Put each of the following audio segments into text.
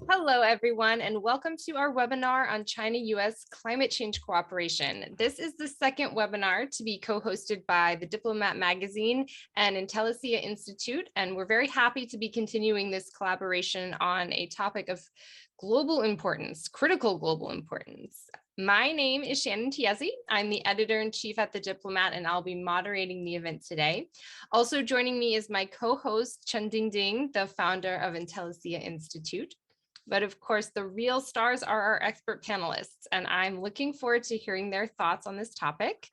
Hello, everyone, and welcome to our webinar on China-U.S. climate change cooperation. This is the second webinar to be co-hosted by the Diplomat magazine and Intellisia Institute, and we're very happy to be continuing this collaboration on a topic of global importance, critical global importance. My name is Shannon Tiesi. I'm the editor-in-chief at the Diplomat, and I'll be moderating the event today. Also joining me is my co-host, Chen Dingding, the founder of Intellisia Institute. But of course, the real stars are our expert panelists, and I'm looking forward to hearing their thoughts on this topic.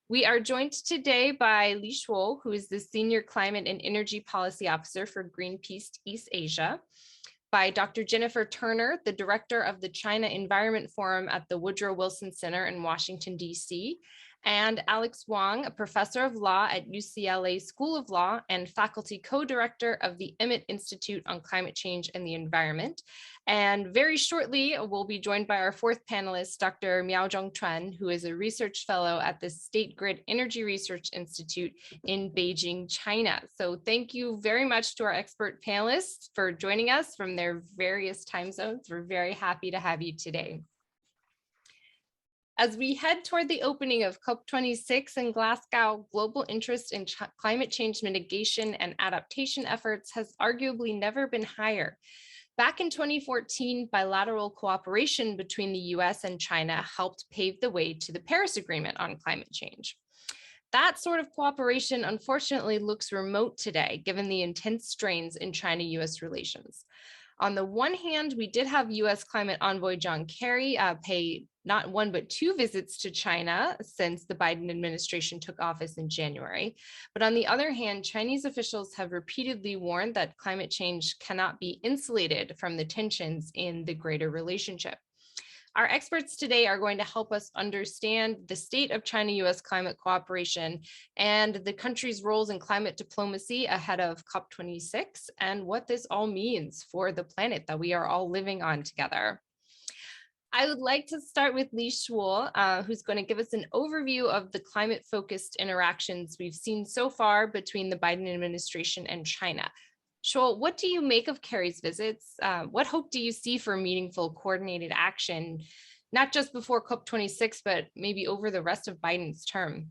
We are joined today by Shuo, who is the Senior Climate and Energy Policy Officer for Greenpeace East Asia, by Dr. Jennifer Turner, the Director of the China Environment Forum at the Woodrow Wilson Center in Washington, D.C., and Alex Wang, a professor of law at UCLA School of Law and faculty co-director of the Emmett Institute on Climate Change and the Environment. And very shortly, we'll be joined by our fourth panelist, Dr. Miao, who is a research fellow at the State Grid Energy Research Institute in Beijing, China. So thank you very much to our expert panelists for joining us from their various time zones. We're very happy to have you today. As we head toward the opening of COP26 in Glasgow, global interest in climate change mitigation and adaptation efforts has arguably never been higher. Back in 2014, bilateral cooperation between the US and China helped pave the way to the Paris Agreement on climate change. That sort of cooperation, unfortunately, looks remote today, given the intense strains in China-US relations. On the one hand, we did have US climate envoy John Kerry pay not one, but two visits to China since the Biden administration took office in January. But on the other hand, Chinese officials have repeatedly warned that climate change cannot be insulated from the tensions in the greater relationship. Our experts today are going to help us understand the state of China-US climate cooperation and the country's roles in climate diplomacy ahead of COP26 and what this all means for the planet that we are all living on together. I would like to start with Shuo, who's going to give us an overview of the climate-focused interactions we've seen so far between the Biden administration and China. Shuo, what do you make of Kerry's visits? What hope do you see for meaningful coordinated action, not just before COP26, but maybe over the rest of Biden's term?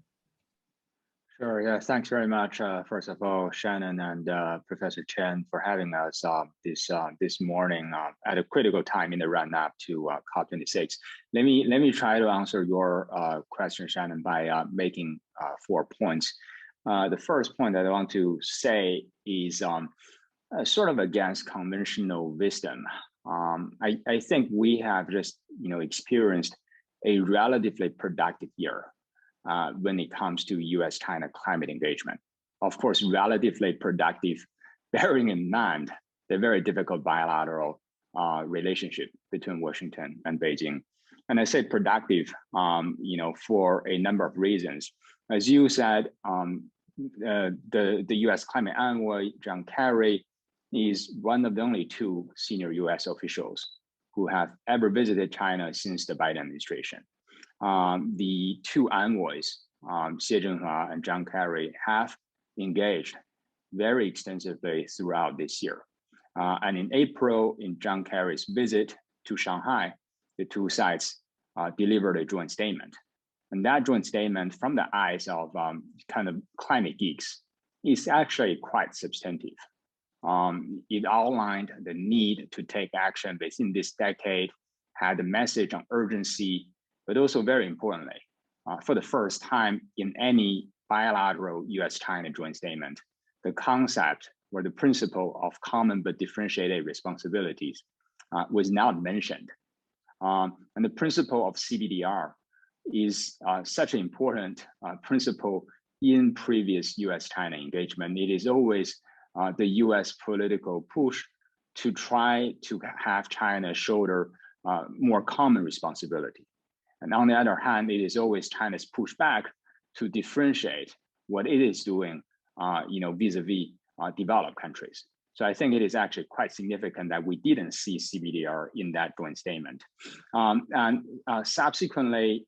Sure. Yeah. Thanks very much. First of all, Shannon and Professor Chen for having us this morning at a critical time in the run-up to COP26. Let me try to answer your question, Shannon, by making 4 points. The first point that I want to say is sort of against conventional wisdom. I think we have just experienced a relatively productive year when it comes to U.S.-China climate engagement. Of course, relatively productive, bearing in mind the very difficult bilateral relationship between Washington and Beijing. And I say productive, for a number of reasons. As you said, the U.S. climate envoy, John Kerry, is one of the only two senior U.S. officials who have ever visited China since the Biden administration. The two envoys, Xie Zhenhua and John Kerry, have engaged very extensively throughout this year. And in April, in John Kerry's visit to Shanghai, the two sides delivered a joint statement. And that joint statement, from the eyes of kind of climate geeks, is actually quite substantive. It outlined the need to take action within this decade, had a message on urgency, but also very importantly, for the first time in any bilateral US-China joint statement, the concept or the principle of common but differentiated responsibilities was not mentioned. And the principle of CBDR is such an important principle in previous US-China engagement. It is always the US political push to try to have China shoulder more common responsibility. And on the other hand, it is always China's pushback to differentiate what it is doing, vis-a-vis developed countries. So I think it is actually quite significant that we didn't see CBDR in that joint statement. Subsequently,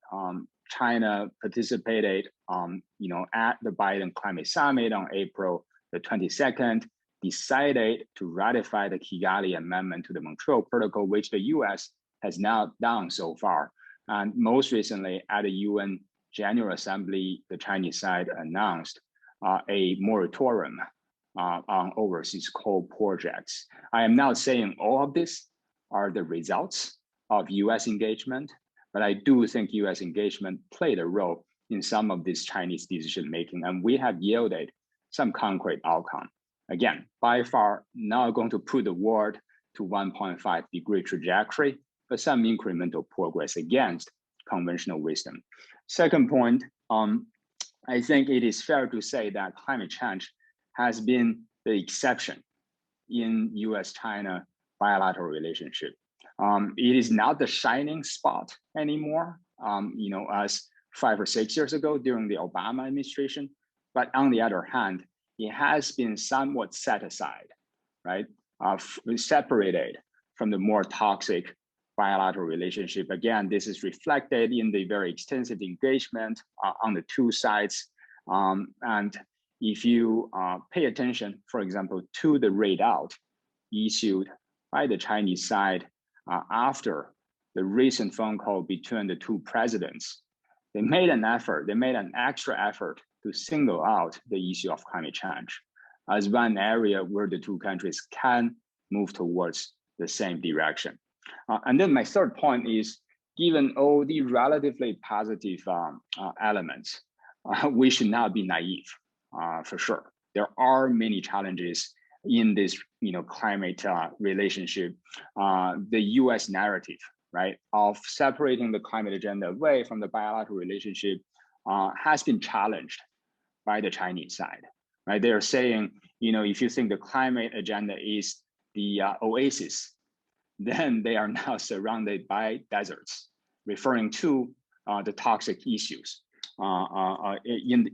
China participated, at the Biden Climate Summit on April the 22nd, decided to ratify the Kigali Amendment to the Montreal Protocol, which the US has now done so far. And most recently at the UN General Assembly, the Chinese side announced a moratorium on overseas coal projects. I am not saying all of this are the results of US engagement, but I do think US engagement played a role in some of this Chinese decision-making, and we have yielded some concrete outcome. Again, by far not going to put the world to 1.5 degree trajectory, but some incremental progress against conventional wisdom. Second point, I think it is fair to say that climate change has been the exception in US-China bilateral relationship. It is not the shining spot anymore, as 5 or 6 years ago during the Obama administration. But on the other hand, it has been somewhat set aside, right? Separated from the more toxic bilateral relationship. Again, this is reflected in the very extensive engagement on the two sides. And if you pay attention, for example, to the readout issued by the Chinese side after the recent phone call between the two presidents, they made an extra effort to single out the issue of climate change as one area where the two countries can move towards the same direction. And then my third point is, given all the relatively positive elements, we should not be naive, for sure. There are many challenges in this climate relationship. The US narrative, right, of separating the climate agenda away from the bilateral relationship has been challenged by the Chinese side, right? They are saying, if you think the climate agenda is the oasis, then they are now surrounded by deserts, referring to the toxic issues in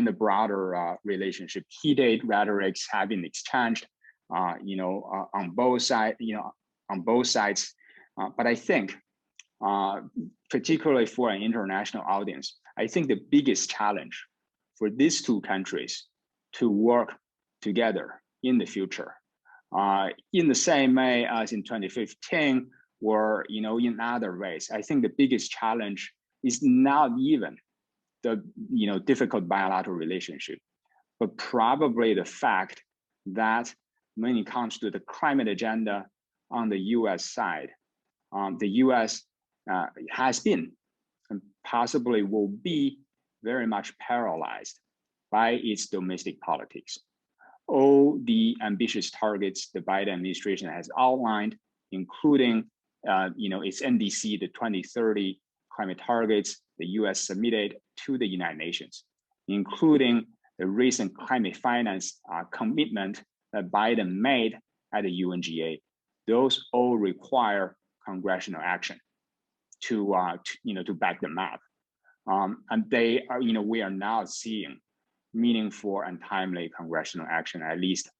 the broader relationship. Heated rhetorics have been exchanged, on both sides. But I think, particularly for an international audience, I think the biggest challenge for these two countries to work together in the future, in the same way as in 2015, or in other ways, I think the biggest challenge is not even the difficult bilateral relationship, but probably the fact that when it comes to the climate agenda on the US side, the US has been and possibly will be very much paralyzed by its domestic politics. All the ambitious targets the Biden administration has outlined, including its NDC, the 2030 climate targets the US submitted to the United Nations, including the recent climate finance commitment that Biden made at the UNGA. Those all require congressional action to back them up. And they are, we are now seeing meaningful and timely congressional action, at least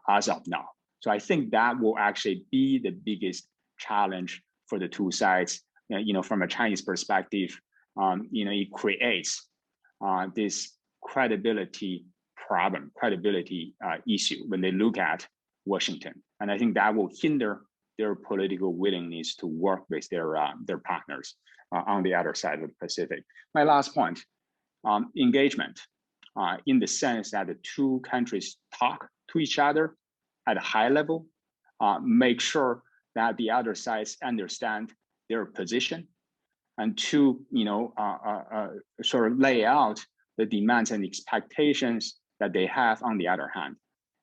as of now. So I think that will actually be the biggest challenge for the two sides. From a Chinese perspective, it creates this credibility issue when they look at Washington, and I think that will hinder their political willingness to work with their partners on the other side of the Pacific. My last point, engagement, in the sense that the two countries talk to each other at a high level, make sure that the other sides understand their position, and to sort of lay out the demands and expectations that they have on the other hand.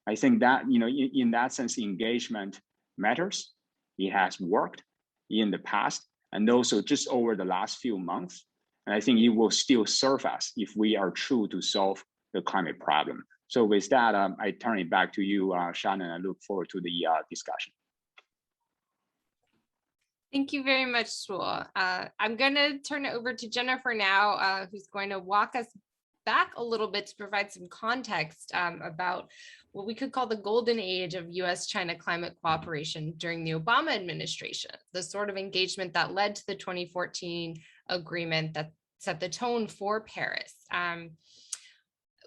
I think that in that sense, engagement matters. It has worked in the past, and also just over the last few months. And I think it will still serve us if we are true to solve the climate problem. So with that, I turn it back to you, Shannon. I look forward to the discussion. Thank you very much, Shuo. I'm going to turn it over to Jennifer now, who's going to walk us back a little bit to provide some context about what we could call the golden age of US-China climate cooperation during the Obama administration, the sort of engagement that led to the 2014 agreement that set the tone for Paris.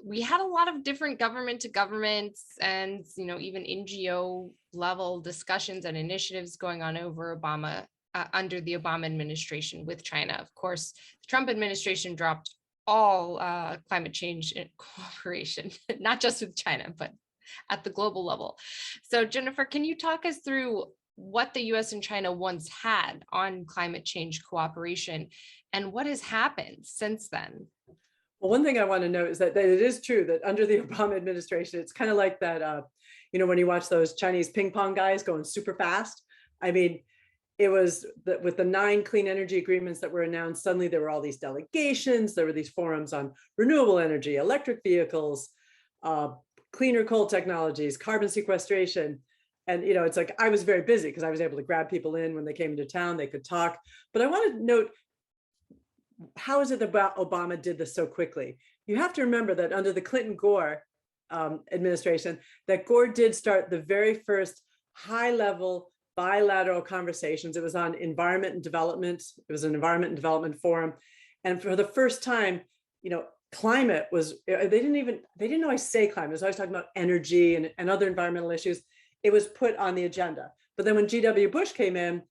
we had a lot of different government to governments and, even NGO level discussions and initiatives going on over Obama, under the Obama administration with China. Of course, the Trump administration dropped all climate change cooperation, not just with China, but at the global level. So Jennifer, can you talk us through what the US and China once had on climate change cooperation and what has happened since then? Well, one thing I want to note is that it is true that under the Obama administration, it's kind of like that, when you watch those Chinese ping pong guys going super fast. I mean, it was with the 9 clean energy agreements that were announced, suddenly there were all these delegations, there were these forums on renewable energy, electric vehicles, cleaner coal technologies, carbon sequestration. And, it's like, I was very busy because I was able to grab people in when they came into town, they could talk. But I want to note, how is it that Obama did this so quickly? You have to remember that under the Clinton-Gore administration, that Gore did start the very first high-level bilateral conversations. It was on environment and development. It was an environment and development forum. And for the first time, climate was, they didn't always say climate. It was always talking about energy and other environmental issues. It was put on the agenda. But then when G.W. Bush came in,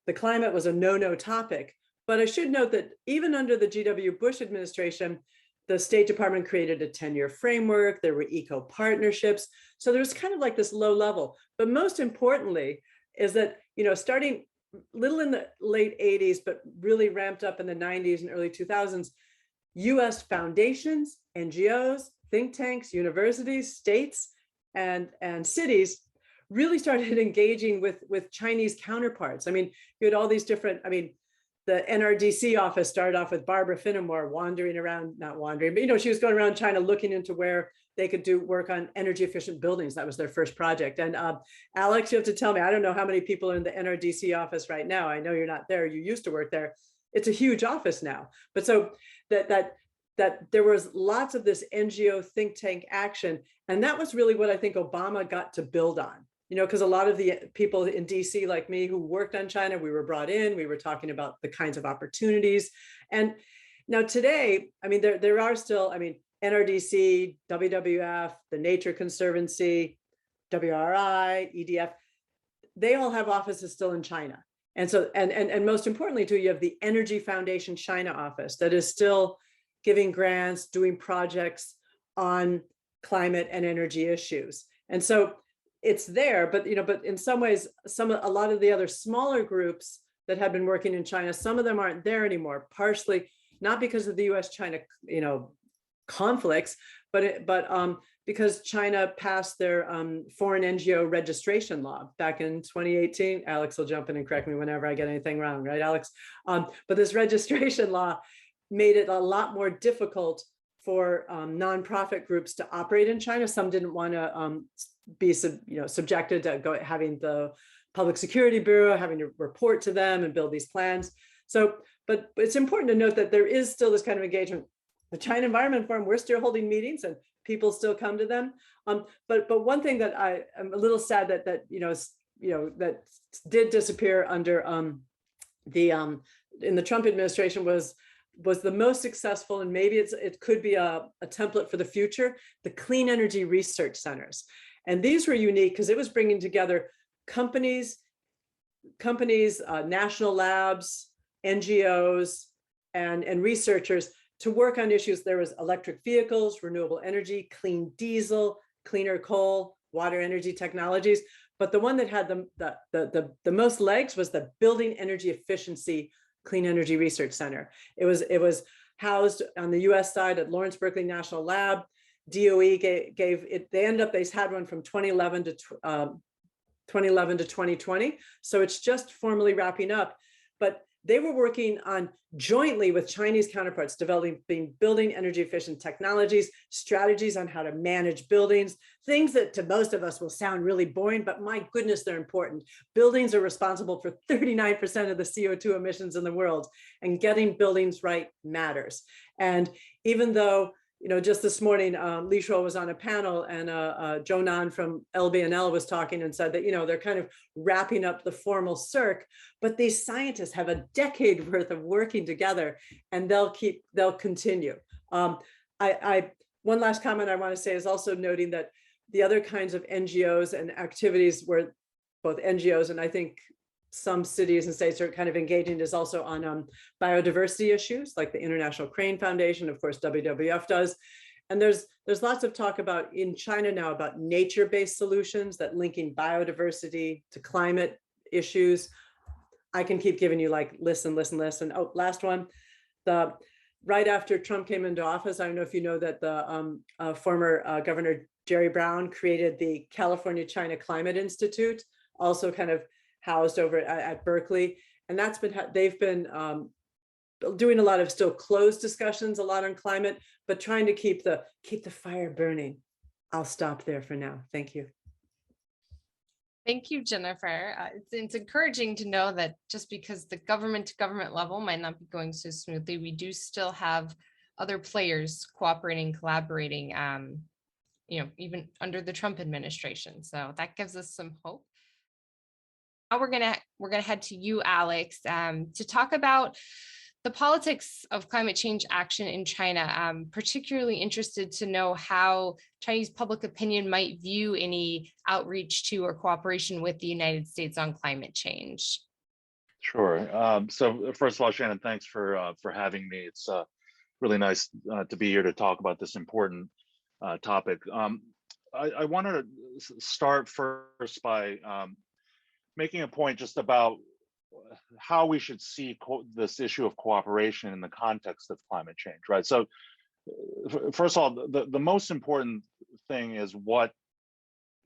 the climate was a no topic. But I should note that even under the G.W. Bush administration, the State Department created a 10-year framework. There were eco partnerships. So there was kind of like this low level. But most importantly is that, starting little in the late 80s, but really ramped up in the 90s and early 2000s, US foundations, NGOs, think tanks, universities, states, and cities really started engaging with Chinese counterparts. I mean, you had all these different, the NRDC office started off with Barbara Finnemore not wandering, but she was going around China looking into where they could do work on energy efficient buildings. That was their first project. And Alex, you have to tell me, I don't know how many people are in the NRDC office right now. I know you're not there. You used to work there. It's a huge office now. But so that there was lots of this NGO think tank action. And that was really what I think Obama got to build on. Because a lot of the people in DC like me who worked on China, we were brought in, we were talking about the kinds of opportunities. And now today, there are still, NRDC, WWF, the Nature Conservancy, WRI, EDF, they all have offices still in China. And so, and most importantly too, you have the Energy Foundation China office that is still giving grants, doing projects on climate and energy issues. And so it's there, but in some ways, a lot of the other smaller groups that had been working in China, some of them aren't there anymore, partially not because of the US-China, conflicts, but because China passed their foreign NGO registration law back in 2018. Alex will jump in and correct me whenever I get anything wrong, right, Alex? But this registration law made it a lot more difficult for nonprofit groups to operate in China. Some didn't want to be subjected to having the Public Security Bureau, having to report to them and build these plans. So, but it's important to note that there is still this kind of engagement. The China Environment Forum, we're still holding meetings and people still come to them. But one thing that I am a little sad that that did disappear under in the Trump administration was the most successful, and maybe it could be a template for the future, the clean energy research centers. And these were unique because it was bringing together companies, national labs, NGOs, and researchers to work on issues. There was electric vehicles, renewable energy, clean diesel, cleaner coal, water energy technologies. But the one that had the most legs was the Building Energy Efficiency Clean Energy Research Center. It was housed on the US side at Lawrence Berkeley National Lab. DOE gave it, they had one from 2011 to 2020. So it's just formally wrapping up, but they were working on jointly with Chinese counterparts, developing building energy efficient technologies, strategies on how to manage buildings, things that to most of us will sound really boring, but my goodness, they're important. Buildings are responsible for 39% of the CO2 emissions in the world, and getting buildings right matters. And even though, just this morning, Li Shuo was on a panel, and Zhou Nan from LBNL was talking and said that, they're kind of wrapping up the formal circ, but these scientists have a decade worth of working together, and they'll continue. one last comment I want to say is also noting that the other kinds of NGOs and activities where both NGOs and I think some cities and states are kind of engaging is also on biodiversity issues, like the International Crane Foundation, of course, WWF does. And there's lots of talk about in China now about nature-based solutions that linking biodiversity to climate issues. I can keep giving you like list. Oh, last one. Right after Trump came into office, I don't know if you know that the former Governor Jerry Brown created the California-China Climate Institute, also kind of housed over at Berkeley. And that's been, they've been doing a lot of still closed discussions, a lot on climate, but trying to keep the fire burning. I'll stop there for now. Thank you. Thank you, Jennifer. It's encouraging to know that just because the government to government level might not be going so smoothly, we do still have other players cooperating, collaborating, even under the Trump administration. So that gives us some hope. Now we're gonna head to you, Alex, to talk about the politics of climate change action in China. I'm particularly interested to know how Chinese public opinion might view any outreach to or cooperation with the United States on climate change. Sure. So first of all, Shannon, thanks for having me. It's really nice to be here to talk about this important topic. I wanted to start first by making a point just about how we should see this issue of cooperation in the context of climate change, right? So first of all, the most important thing is what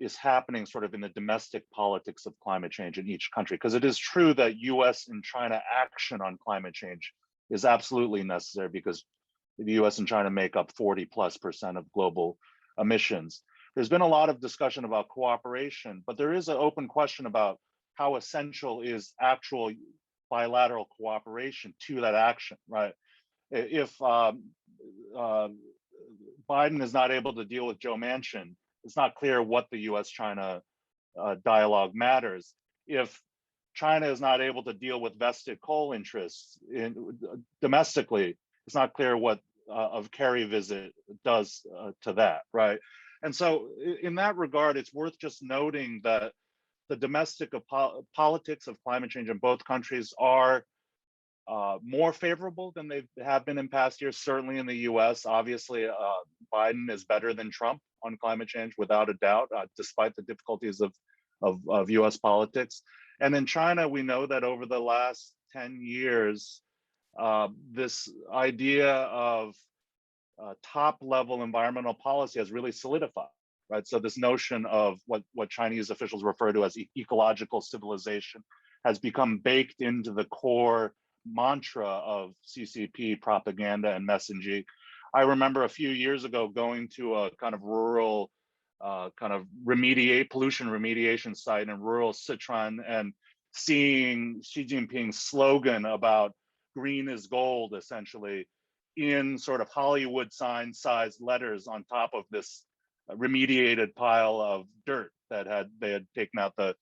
is happening sort of in the domestic politics of climate change in each country, because it is true that US and China action on climate change is absolutely necessary because the US and China make up 40+% of global emissions. There's been a lot of discussion about cooperation, but there is an open question about how essential is actual bilateral cooperation to that action, right? If Biden is not able to deal with Joe Manchin, it's not clear what the US-China dialogue matters. If China is not able to deal with vested coal interests domestically, it's not clear what a Kerry visit does to that, right? And so in that regard, it's worth just noting that the domestic politics of climate change in both countries are more favorable than they have been in past years. Certainly in the US, obviously, Biden is better than Trump on climate change, without a doubt, despite the difficulties of US politics. And in China, we know that over the last 10 years, this idea of top-level environmental policy has really solidified. Right, so this notion of what Chinese officials refer to as ecological civilization has become baked into the core mantra of CCP propaganda and messaging. I remember a few years ago going to a kind of rural, pollution remediation site in rural Sichuan and seeing Xi Jinping's slogan about green is gold, essentially, in sort of Hollywood sign-sized letters on top of this remediated pile of dirt that they had taken out the,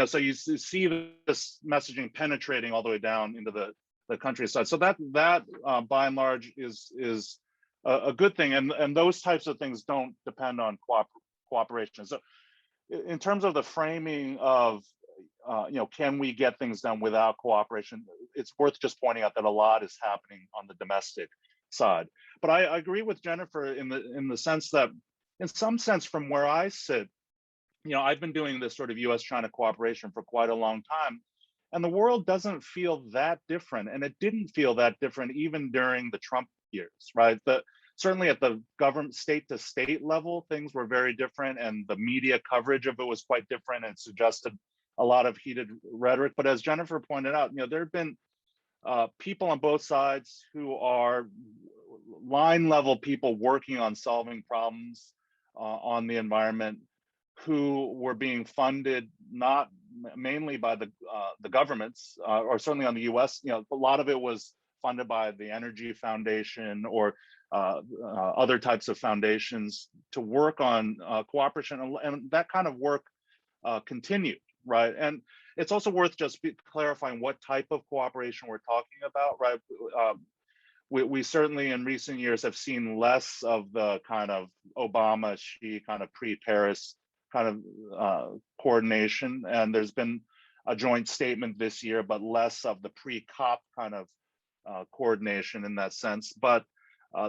so you see this messaging penetrating all the way down into the countryside. So that by and large is a good thing, and those types of things don't depend on cooperation. So in terms of the framing of can we get things done without cooperation, it's worth just pointing out that a lot is happening on the domestic side. But I agree with Jennifer in the sense that, in some sense, from where I sit, I've been doing this sort of US-China cooperation for quite a long time, and the world doesn't feel that different, and it didn't feel that different even during the Trump years, right? Certainly at the government state-to-state level, things were very different, and the media coverage of it was quite different and suggested a lot of heated rhetoric. But as Jennifer pointed out, there have been people on both sides who are line-level people working on solving problems on the environment, who were being funded not mainly by the governments, or certainly on the US. A lot of it was funded by the Energy Foundation or other types of foundations to work on cooperation, and that kind of work continued, right? And it's also worth just clarifying what type of cooperation we're talking about, right? we certainly in recent years have seen less of the kind of Obama-Xi kind of pre-Paris kind of coordination, and there's been a joint statement this year, but less of the pre-COP kind of coordination in that sense. But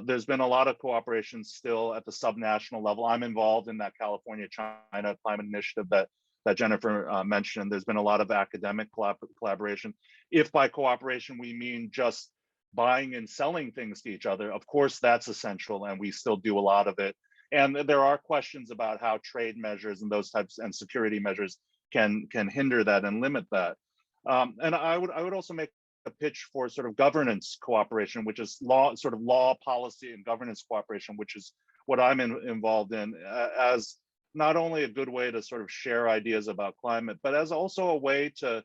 there's been a lot of cooperation still at the subnational level. I'm involved in that California-China climate initiative that Jennifer mentioned. There's been a lot of academic collaboration. If by cooperation we mean just buying and selling things to each other, of course that's essential, and we still do a lot of it. And there are questions about how trade measures and those types and security measures can hinder that and limit that. And I would also make a pitch for sort of governance cooperation, which is sort of law, policy, and governance cooperation, which is what I'm involved in, as not only a good way to sort of share ideas about climate, but as also a way to,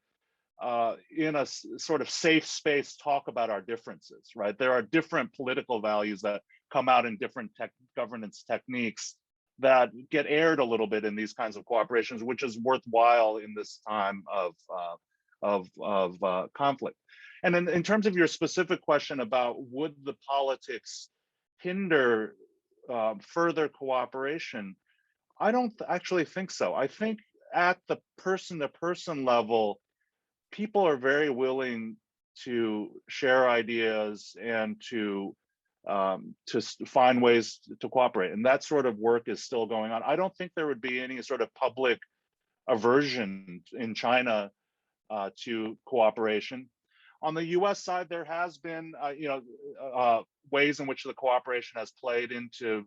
in a sort of safe space, talk about our differences, right? There are different political values that come out in different governance techniques that get aired a little bit in these kinds of cooperations, which is worthwhile in this time of conflict. And in terms of your specific question about would the politics hinder further cooperation, I don't actually think so. I think at the person-to-person level, people are very willing to share ideas and to find ways to cooperate, and that sort of work is still going on. I don't think there would be any sort of public aversion in China to cooperation. On the U.S. side, there has been, ways in which the cooperation has played into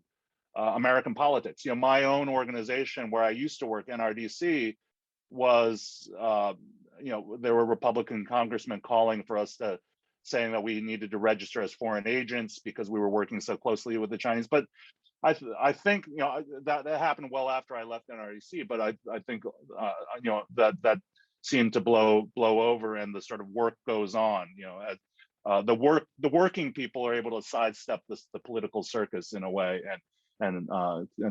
American politics. My own organization where I used to work, NRDC, was, there were Republican congressmen calling for us to, saying that we needed to register as foreign agents because we were working so closely with the Chinese. But I think that happened well after I left NRDC. But I think that seemed to blow over, and the sort of work goes on. The working people are able to sidestep the political circus in a way and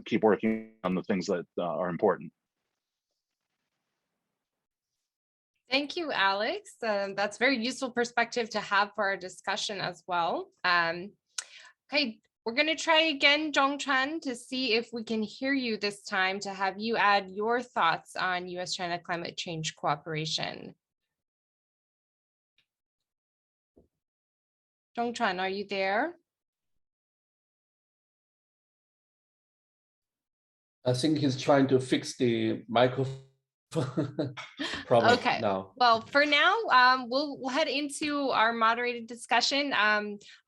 keep working on the things that are important. Thank you, Alex. That's very useful perspective to have for our discussion as well. Okay, we're going to try again, Zhongquan, to see if we can hear you this time, to have you add your thoughts on U.S.-China climate change cooperation. Zhongquan, are you there? I think he's trying to fix the microphone problem okay. now. Well, for now, we'll head into our moderated discussion.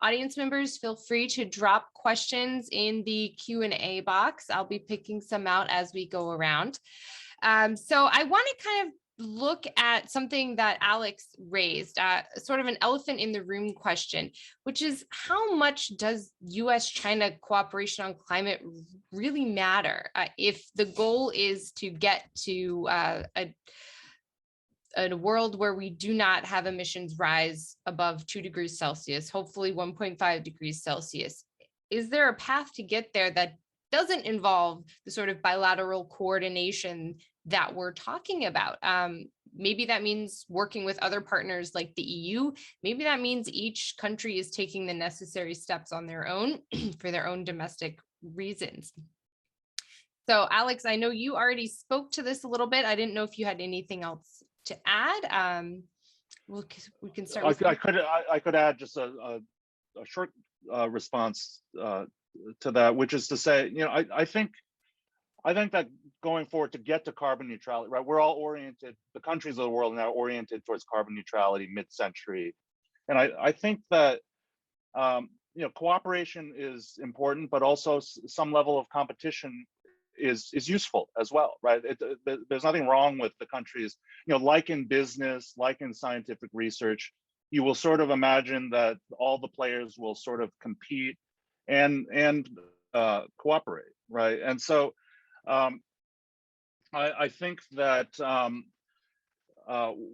Audience members, feel free to drop questions in the Q&A box. I'll be picking some out as we go around. So I want to kind of look at something that Alex raised, sort of an elephant in the room question, which is how much does U.S.-China cooperation on climate really matter if the goal is to get to a world where we do not have emissions rise above 2 degrees Celsius, hopefully 1.5 degrees Celsius. Is there a path to get there that doesn't involve the sort of bilateral coordination that we're talking about? Maybe that means working with other partners like the EU. Maybe that means each country is taking the necessary steps on their own for their own domestic reasons. So Alex, I know you already spoke to this a little bit. I didn't know if you had anything else to add. We can start with I could add just a short response to that, which is to say, I think that going forward to get to carbon neutrality, right? We're all oriented, the countries of the world are now oriented towards carbon neutrality mid-century. And I think that, cooperation is important, but also some level of competition is useful as well, right? There's nothing wrong with the countries, like in business, like in scientific research, you will sort of imagine that all the players will sort of compete and cooperate, right? And so I think that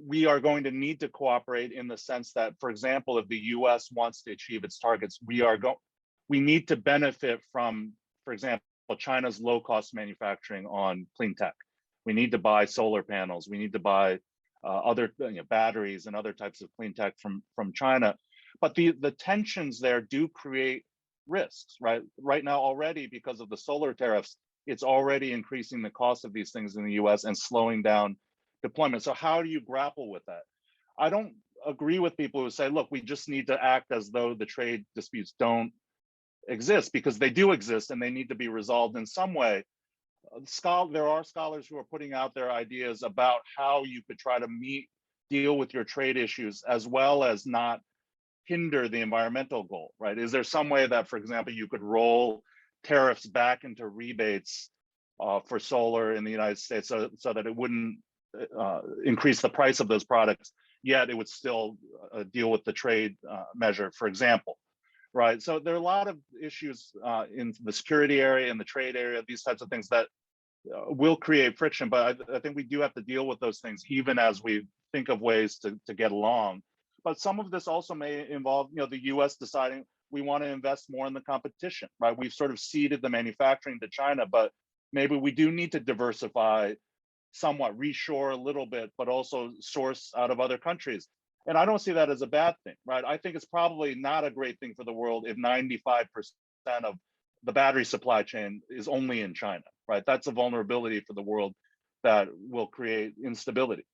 we are going to need to cooperate in the sense that, for example, if the U.S. wants to achieve its targets, we need to benefit from, for example, China's low-cost manufacturing on clean tech. We need to buy solar panels. We need to buy other batteries and other types of clean tech from China. but the tensions there do create risks, right? Right now already, because of the solar tariffs, it's already increasing the cost of these things in the US and slowing down deployment. So how do you grapple with that? I don't agree with people who say, look, we just need to act as though the trade disputes don't exist, because they do exist and they need to be resolved in some way. There are scholars who are putting out their ideas about how you could try to deal with your trade issues as well as not hinder the environmental goal, right? Is there some way that, for example, you could roll tariffs back into rebates for solar in the United States so that it wouldn't increase the price of those products, yet it would still deal with the trade measure, for example, right? So there are a lot of issues in the security area, in the trade area, these types of things that will create friction, but I think we do have to deal with those things even as we think of ways to get along. But some of this also may involve, the US deciding we want to invest more in the competition, right? We've sort of ceded the manufacturing to China, but maybe we do need to diversify somewhat, reshore a little bit, but also source out of other countries. And I don't see that as a bad thing, right? I think it's probably not a great thing for the world if 95% of the battery supply chain is only in China, right? That's a vulnerability for the world that will create instability.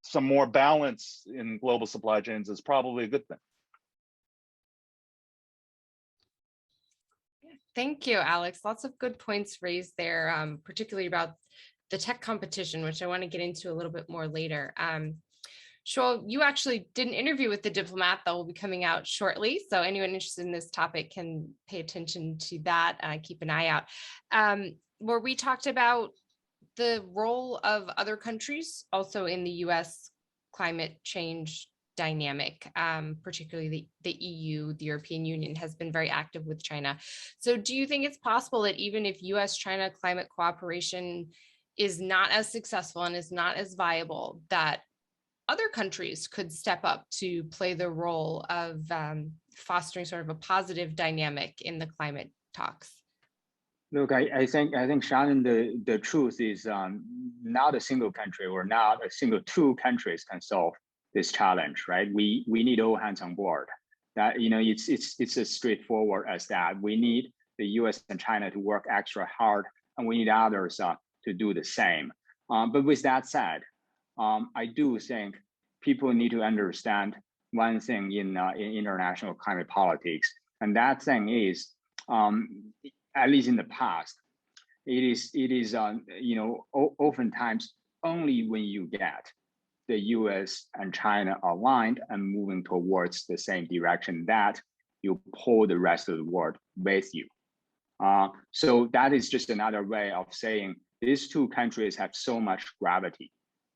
Some more balance in global supply chains is probably a good thing. Thank you, Alex. Lots of good points raised there, particularly about the tech competition, which I want to get into a little bit more later. Shuo, you actually did an interview with the Diplomat that will be coming out shortly. So anyone interested in this topic can pay attention to that, keep an eye out. Where we talked about the role of other countries also in the US climate change dynamic, particularly the EU, the European Union has been very active with China. So do you think it's possible that even if US-China climate cooperation is not as successful and is not as viable, that other countries could step up to play the role of fostering sort of a positive dynamic in the climate talks? Look, I think Shannon, the truth is not a single country or not a single two countries can solve this challenge, right? We need all hands on board. That it's as straightforward as that. We need the U.S. and China to work extra hard, and we need others to do the same. But with that said, I do think people need to understand one thing in international climate politics, and that thing is, at least in the past, it is oftentimes only when you get the U.S. and China aligned and moving towards the same direction that you pull the rest of the world with you. So that is just another way of saying these two countries have so much gravity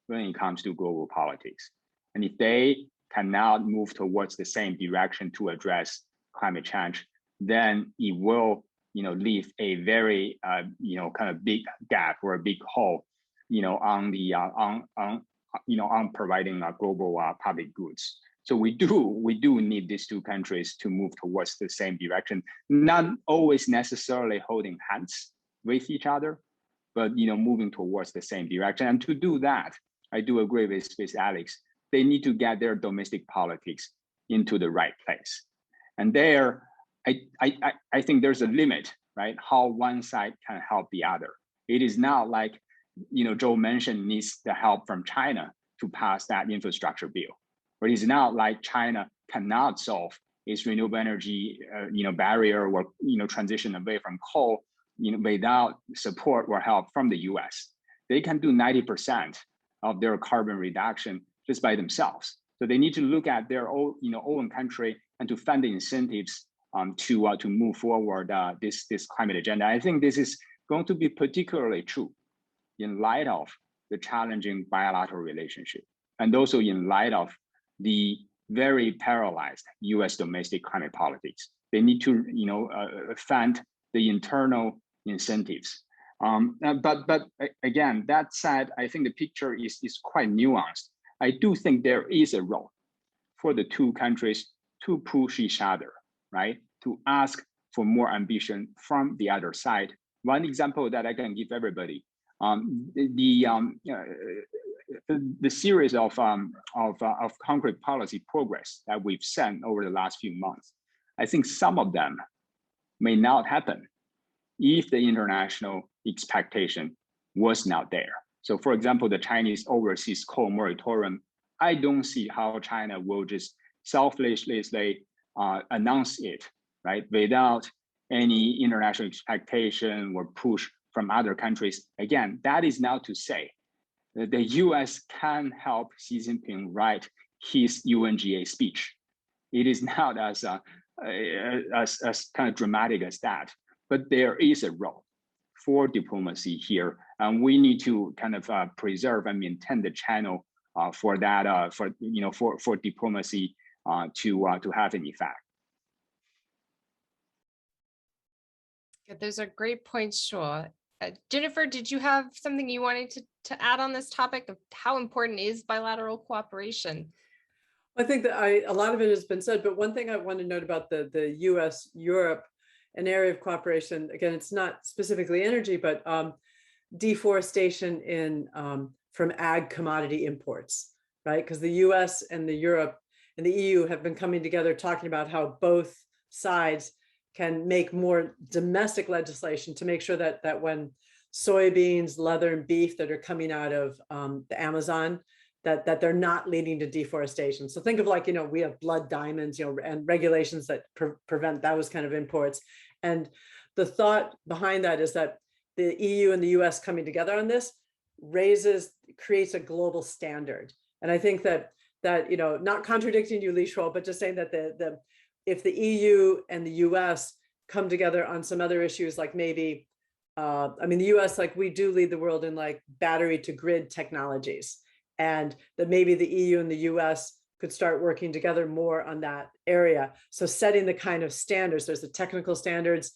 when it comes to global politics. And if they cannot move towards the same direction to address climate change, then it will leave a very kind of big gap or a big hole on providing global public goods. So we do need these two countries to move towards the same direction, not always necessarily holding hands with each other, but moving towards the same direction. And to do that, I do agree with Alex. They need to get their domestic politics into the right place. And there, I think there's a limit, right? How one side can help the other. It is not like, Joe mentioned needs the help from China to pass that infrastructure bill. Or it's not like China cannot solve its renewable energy, barrier or, transition away from coal, without support or help from the U.S. They can do 90% of their carbon reduction just by themselves. So they need to look at their own country and to fund the incentives to move forward this climate agenda. I think this is going to be particularly true in light of the challenging bilateral relationship, and also in light of the very paralyzed U.S. domestic climate politics. They need to fund the internal incentives. But again, that said, I think the picture is quite nuanced. I do think there is a role for the two countries to push each other, right? To ask for more ambition from the other side. One example that I can give everybody, the series of concrete policy progress that we've seen over the last few months, I think some of them may not happen if the international expectation was not there. So for example, the Chinese overseas coal moratorium, I don't see how China will just selflessly announce it, right? Without any international expectation or push from other countries. Again, that is not to say that the US can help Xi Jinping write his UNGA speech. It is not as kind of dramatic as that, but there is a role for diplomacy here, and we need to kind of preserve and maintain the channel for that, for diplomacy to have an effect. Those are great points, Shuo. Jennifer, did you have something you wanted to add on this topic of how important is bilateral cooperation? I think that a lot of it has been said, but one thing I want to note about the US-Europe, an area of cooperation, again, it's not specifically energy, but deforestation from ag commodity imports, right? Because the US and the Europe and the EU have been coming together talking about how both sides can make more domestic legislation to make sure that when soybeans, leather, and beef that are coming out of the Amazon, that they're not leading to deforestation. So think of like, we have blood diamonds, and regulations that prevent those kind of imports. And the thought behind that is that the EU and the US coming together on this creates a global standard. And I think that not contradicting you, Li Shuo, but just saying that if the EU and the US come together on some other issues, like maybe, the US, like we do lead the world in like battery to grid technologies, and that maybe the EU and the US could start working together more on that area. So setting the kind of standards, there's the technical standards,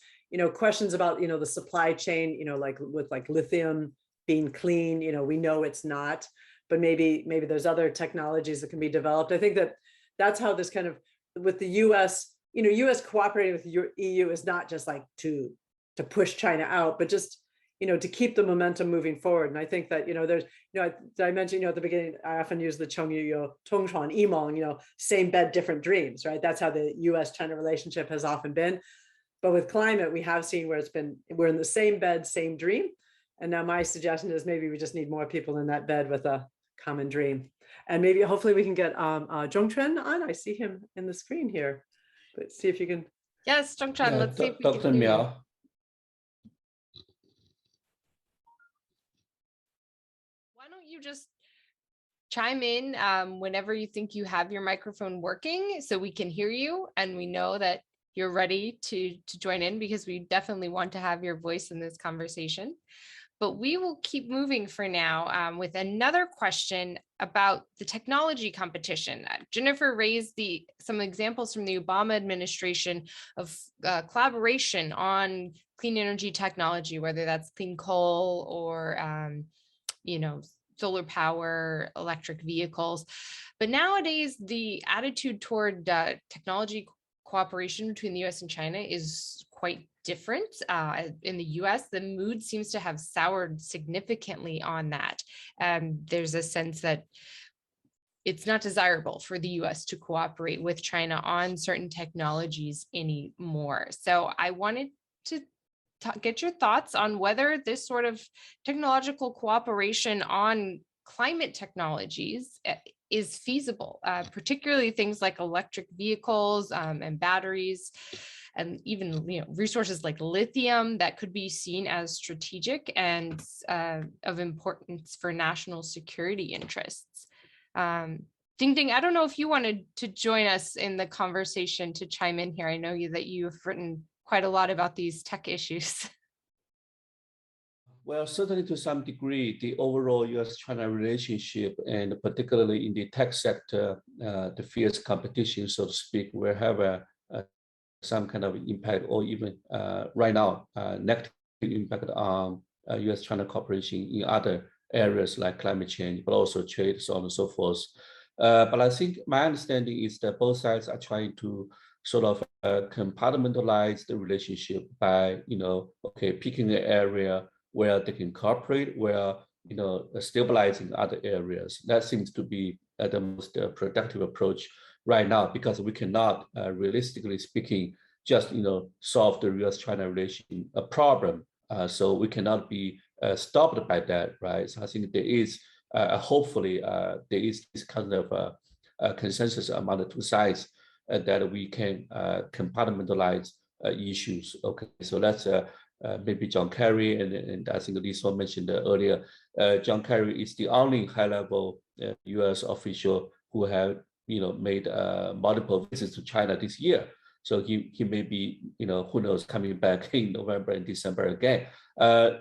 questions about, the supply chain, like with like lithium being clean, we know it's not, but maybe there's other technologies that can be developed. I think that's how this kind of, with the US, US cooperating with the EU is not just like to push China out, but just, to keep the momentum moving forward. And I think that, there's, I mentioned, at the beginning, I often use the Chongyu Tongchuan Yimeng, same bed, different dreams, right? That's how the US-China relationship has often been. But with climate, we have seen where we're in the same bed, same dream. And now my suggestion is maybe we just need more people in that bed with a common dream. And maybe hopefully we can get Zhongquan on. I see him in the screen here. But see if you can. Yes, Zhongquan, let's see if we Dr. can hear you. Miao. Why don't you just chime in whenever you think you have your microphone working so we can hear you and we know that you're ready to join in, because we definitely want to have your voice in this conversation. But we will keep moving for now with another question about the technology competition. Jennifer raised some examples from the Obama administration of collaboration on clean energy technology, whether that's clean coal or solar power, electric vehicles. But nowadays, the attitude toward technology cooperation between the US and China is quite different. In the US, the mood seems to have soured significantly on that. There's a sense that it's not desirable for the US to cooperate with China on certain technologies anymore. So I wanted to get your thoughts on whether this sort of technological cooperation on climate technologies is feasible, particularly things like electric vehicles and batteries, and even resources like lithium that could be seen as strategic and of importance for national security interests. Ding Ding, I don't know if you wanted to join us in the conversation to chime in here. I know that you've written quite a lot about these tech issues. Well, certainly to some degree, the overall US-China relationship, and particularly in the tech sector, the fierce competition, so to speak, will have some kind of impact, or even right now, negative impact on US-China cooperation in other areas like climate change, but also trade, so on and so forth. But I think my understanding is that both sides are trying to sort of compartmentalize the relationship by, picking an area where they can cooperate, where stabilizing other areas. That seems to be the most productive approach right now, because we cannot, realistically speaking, just solve the U.S.-China relation problem. So we cannot be stopped by that, right? So I think there is hopefully there is this kind of consensus among the two sides that we can compartmentalize issues. Okay, so that's maybe John Kerry, and I think Lisa mentioned earlier, John Kerry is the only high-level U.S. official who have made multiple visits to China this year. So he may be, who knows, coming back in November and December again.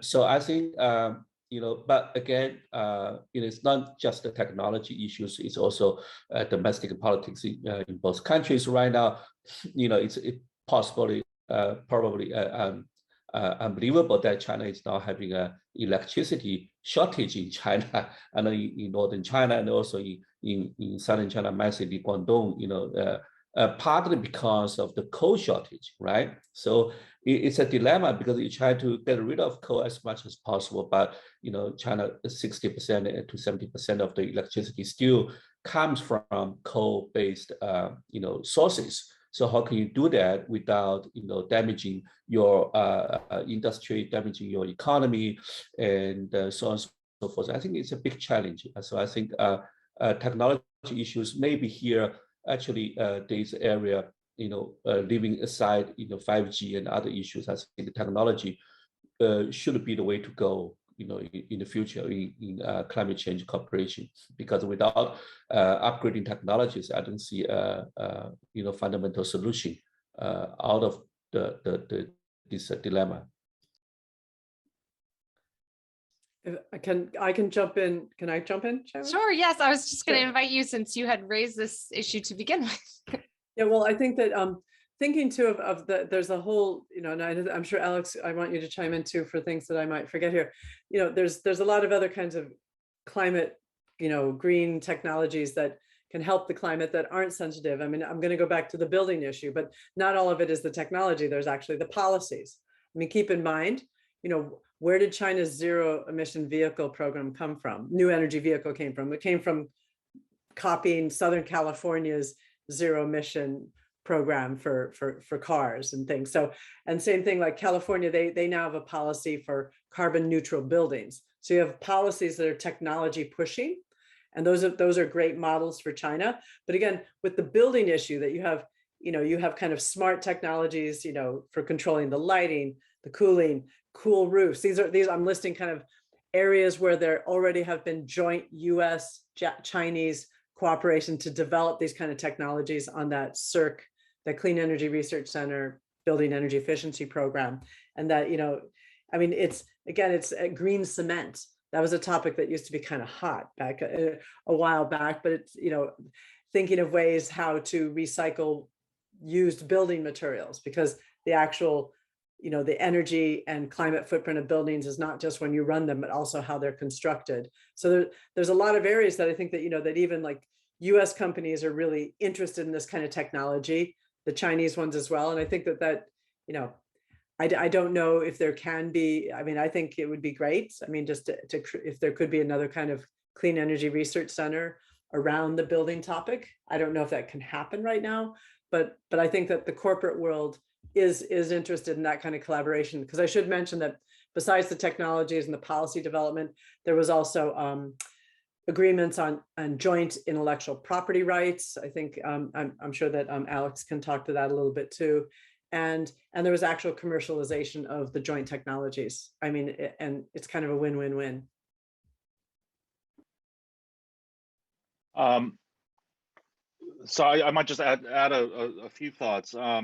So I think, but again, it's not just the technology issues, it's also domestic politics in both countries right now. It's possibly, probably unbelievable that China is now having an electricity shortage in China, and in northern China, and also in southern China, massively Guangdong, partly because of the coal shortage, right? So it's a dilemma, because you try to get rid of coal as much as possible, but China, 60% to 70% of the electricity still comes from coal-based sources. So how can you do that without damaging your industry, damaging your economy, and so on and so forth? I think it's a big challenge. So I think technology issues may be here. Actually, this area, leaving aside 5G and other issues, I think the technology should be the way to go, in the future in climate change cooperation. Because without upgrading technologies, I don't see a fundamental solution out of this dilemma. I can jump in. Can I jump in, Sharon? Sure, yes. I was just going to invite you, since you had raised this issue to begin with. Yeah, well, I think that thinking too of there's a whole, and I'm sure, Alex, I want you to chime in too for things that I might forget here. There's a lot of other kinds of climate, green technologies that can help the climate that aren't sensitive. I mean, I'm going to go back to the building issue, but not all of it is the technology. There's actually the policies. I mean, keep in mind, where did China's zero emission vehicle program come from? New energy vehicle came from. It came from copying Southern California's zero emission program for cars and things. So, and same thing like California, they now have a policy for carbon neutral buildings. So you have policies that are technology pushing, and those are great models for China. But again, with the building issue that you have kind of smart technologies, for controlling the lighting, the cooling, cool roofs. These I'm listing kind of areas where there already have been joint US Chinese cooperation to develop these kind of technologies on that CERC, the Clean Energy Research Center Building Energy Efficiency Program. And that, I mean, it's a green cement. That was a topic that used to be kind of hot back a while back, but it's, thinking of ways how to recycle used building materials, because the actual, the energy and climate footprint of buildings is not just when you run them, but also how they're constructed. So there's a lot of areas that I think that, that even like US companies are really interested in this kind of technology, the Chinese ones as well. And I think that, I don't know if there can be, I mean, I think it would be great. I mean, just if there could be another kind of clean energy research center around the building topic. I don't know if that can happen right now, but I think that the corporate world is interested in that kind of collaboration. Because I should mention that besides the technologies and the policy development, there was also agreements on joint intellectual property rights. I think I'm sure that Alex can talk to that a little bit too. And there was actual commercialization of the joint technologies. I mean, and it's kind of a win-win-win. So I might just add a few thoughts. I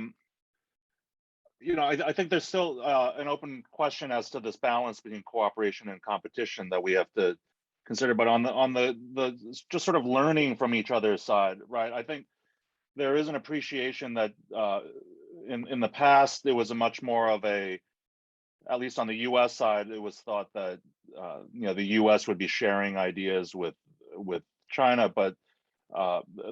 think there's still an open question as to this balance between cooperation and competition that we have to consider. But on the just sort of learning from each other's side, right? I think there is an appreciation that in the past there was a much more of a, at least on the U.S. side, it was thought that the U.S. would be sharing ideas with China, but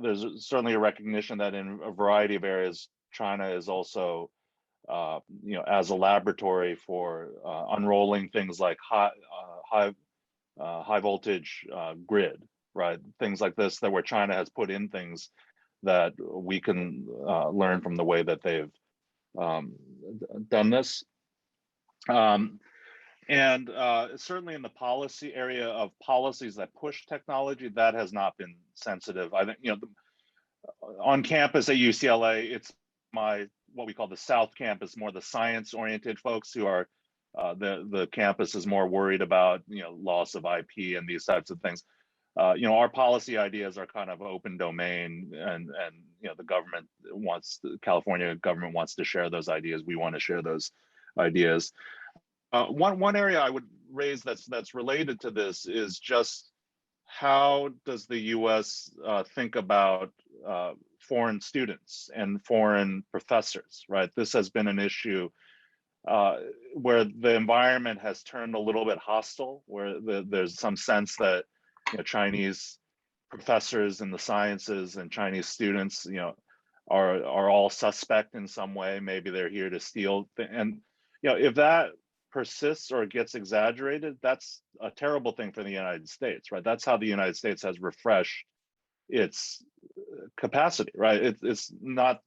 there's certainly a recognition that in a variety of areas, China is also as a laboratory for unrolling things like high high voltage grid, right? Things like this that where China has put in things that we can learn from the way that they've done this. And certainly in the policy area of policies that push technology, that has not been sensitive. I think, on campus at UCLA, it's what we call the South Campus, more the science-oriented folks who are, the campus is more worried about, loss of IP and these types of things. Our policy ideas are kind of open domain, and the government the California government wants to share those ideas. We want to share those ideas. One area I would raise that's related to this is just how does the U.S. Think about foreign students and foreign professors, right? This has been an issue where the environment has turned a little bit hostile, where there's some sense that Chinese professors in the sciences and Chinese students, are all suspect in some way. Maybe they're here to steal. And if that persists or gets exaggerated, that's a terrible thing for the United States, right? That's how the United States has refreshed its capacity, right? It's not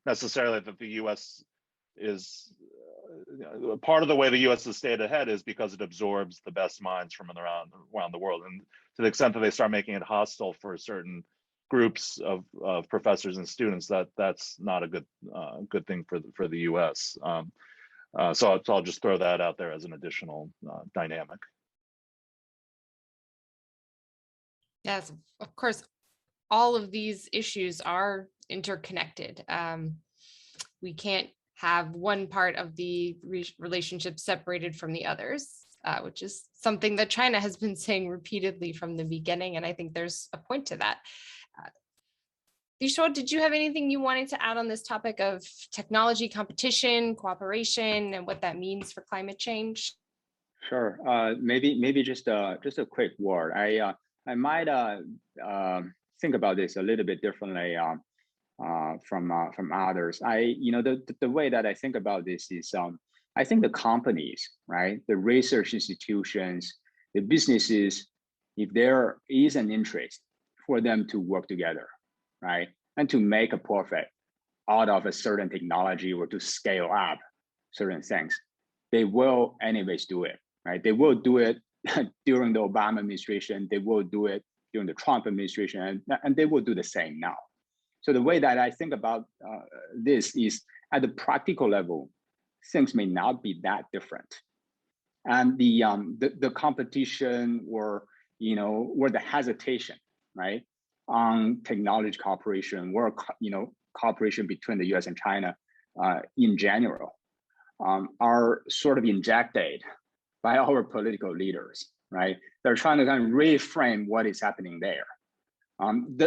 necessarily that the U.S. is part of the way the U.S. has stayed ahead is because it absorbs the best minds from around the world, and to the extent that they start making it hostile for certain groups of professors and students, that's not a good thing for the U.S. So I'll just throw that out there as an additional dynamic. Yes, of course, all of these issues are interconnected. We can't have one part of the relationship separated from the others, which is something that China has been saying repeatedly from the beginning. And I think there's a point to that. Shuo, did you have anything you wanted to add on this topic of technology competition, cooperation, and what that means for climate change? Sure. Maybe just a quick word. I might think about this a little bit differently from others. The way that I think about this is I think the companies, right, the research institutions, the businesses, if there is an interest for them to work together, right, and to make a profit out of a certain technology or to scale up certain things, they will anyways do it, right? They will do it during the Obama administration, they will do it during the Trump administration, and they will do the same now. So the way that I think about this is at the practical level, things may not be that different. And the competition or the hesitation, right, on technology cooperation or cooperation between the U.S. and China in general are sort of injected by our political leaders, right? They're trying to kind of reframe what is happening there.